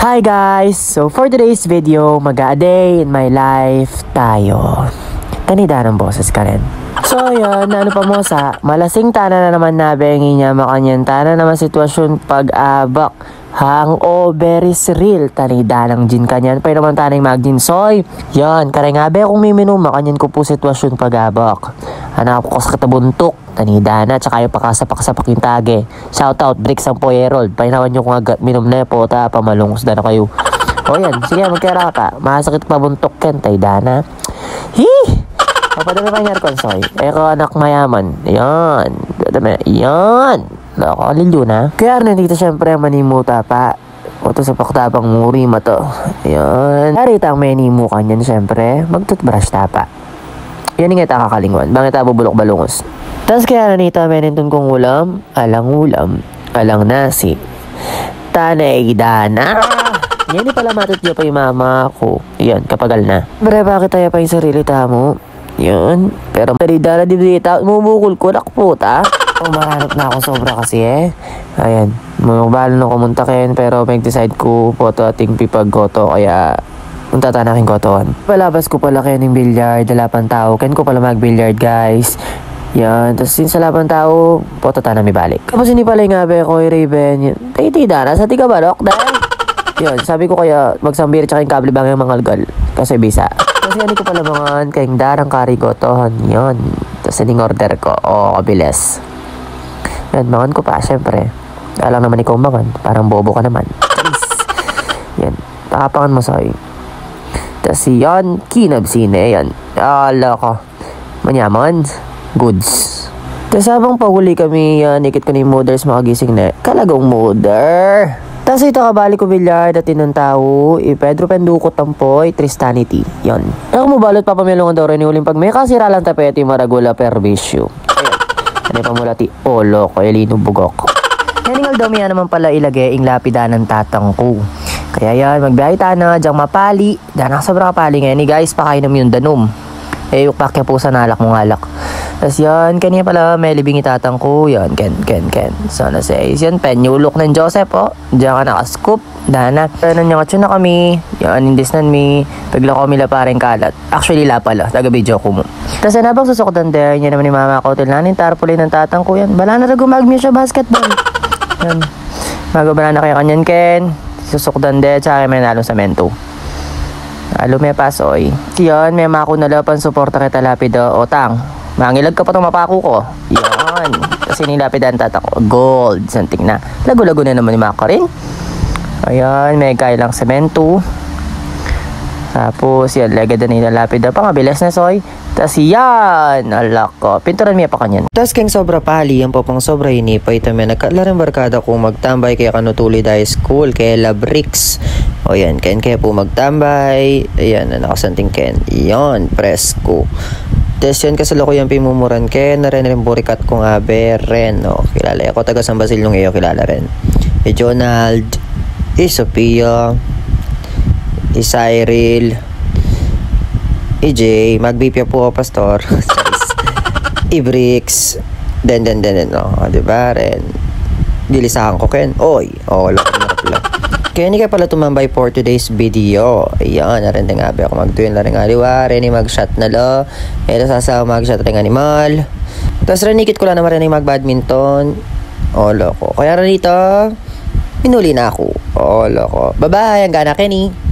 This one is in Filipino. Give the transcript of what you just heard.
Hi guys! So for today's video, mag-a-day in my life tayo. Kanida ng boses ka rin. So yun, ano pa mo sa malasing tana na naman nabengi niya makanyan tana naman sitwasyon pag-abak. Hangover is real. Tanida ng gin kanyan. Pwede naman tanay magdin soy. Yan, karengabe kung miminom makanyan ko po sitwasyon pag-abak. Anak ko sa katabuntok. Tanida na, tsaka yung pakasapak-sapak yung tage. Shoutout, Bricks ang Poyerold. Painawan nyo kung agad minom na po, ta, pamalungos na kayo. O yan, sige, magkara ka. Masakit pa buntok yan, tayda na. Hee! Papadami pa nyar konsoy. Eko anak mayaman. Yan. Yan. Loko, lilyo na. Kaya nandito syempre manimuta pa. O to sa paktabang muri ma to. Yan. Harita ang menimu kanyan syempre. Magtutbrush tapa. Yan nga kakakalingon. Bangit ta bubulok balungos. Tas kaya nanita menintun kong ulam, alang nasi. Tanay dana. Yan di pala matut niya pa yung mama ko. Yan, kapagal na. Bre, bakit tayo pa yung sarili tamo? Yan. Pero dala di dita, umubukol ko, nakputa. Maranap na ako sobra kasi Ayan. Mabalo na kumuntakin pero mag-decide ko po ito ating pipag-goto kaya punta tanaking gotoan. Palabas ko pala kayo ng bilyard, dalapan tao. Ken ko pala mag-bilyard guys. Yan, tapos sin sa laban tao, poto ta na may balik. Tapos hindi pala yung abe ko, Raven. Titida, nasa tiga balok dahil. Yun, sabi ko kaya magsambir tsaka yung kable bang yung mangalgal. Kasi bisa. Kasi ano ko pala mga kayong darang karigotohan. Yun. Tapos yung order ko. O, kabilis. Yan, mangan ko pa, syempre. Alam naman ikaw mangan. Parang bobo ka naman. Yan, takapangan mo sa'yo. Tapos yan, kinabsine. Yan. Ala ko. Manyaman. Goods. Tapos habang pahuli kami, ikit ko na yung moders makagising na. Kalagong moder. Tapos ito kabalik ko bilyard at inong tao, Pedro Pendukot Tampoy, Tristanity. Yon. Ako mo balot papamilungan daw rin uling pag may kasira lang tapeti maragula per bisyo. Ayan. Ano pa mula ti Olo ko, Elino Bugok. Naningal daw miya naman pala ilagay ing lapida ng tatang ko. Kaya yan, magbiyahe na, dyang mapali. Dana sobra kapali ngayon ni guys, pakain namin yung danom. Yukpak niya po sa nalak mong alak. Tapos yan, kanya pala may libing itatang ko. Yan, ken. Sana says, yan, penyulok ng Joseph, Diyan ka nakascoop. Dana. Ano niya katsun na kami. Yan, indis nan mi. Pagla ko mila pareng kalat. Actually, la pala. Taga-video ko mo. Tapos yan, habang susukdan din, yan naman ni mama ko. Tilnanin, tarpulin ng tatang ko. Yan, bala na gumagmi siya basketball. Yan. Magabala na kayo kanyan, ken. Susukdan din, tsaka may nalong sa mento. May pasoy. Yan, may mako na lapan suporta kita lapida. Otang, mangilag ka pa itong mapako ko. Yan. Kasi nilapidan tatak ko. Gold. Santing na. Lago-lago na naman ni mako rin. Ayan, may kailang semento. Tapos, yan, legad na nilalapida. Pangabilis na soy. Tapos, yan. Alak ko. Pinturan miya pa kanyan. Tapos, keng sobra pali. Yan po pang sobra hinipay. Ito may nagkalarang barkada kung magtambay kaya kanutuli dahil school. Kaya labricks. O yan, ken kaya po magtambay. Ayan, nakasanting ken. Yan, presko. Tapos yan, kasalo ko yung pimumuran ken. Na rin burikat kong abe ren. O, kilala ako. Taga San Basil nung iyo, kilala rin. Jonald. Sophia. Cyril. Jay. Magbipya po, pastor. Bricks. Den. O, diba ren? Dilisahan ko ken. Oy. O, wala ko na pala. Kaya hindi ka pala tumambay for today's video. Ayan, narin nga ba ako magtuwin na rin nga liwa. Rin mag-shot na lo. Ito sasama mag-shot rin animal. Tapos rinikit ko lang naman rin mag-badminton. O, loko. Kaya rin dito, pinuli na ako. O, loko. Bye-bye, ang gana Kenny.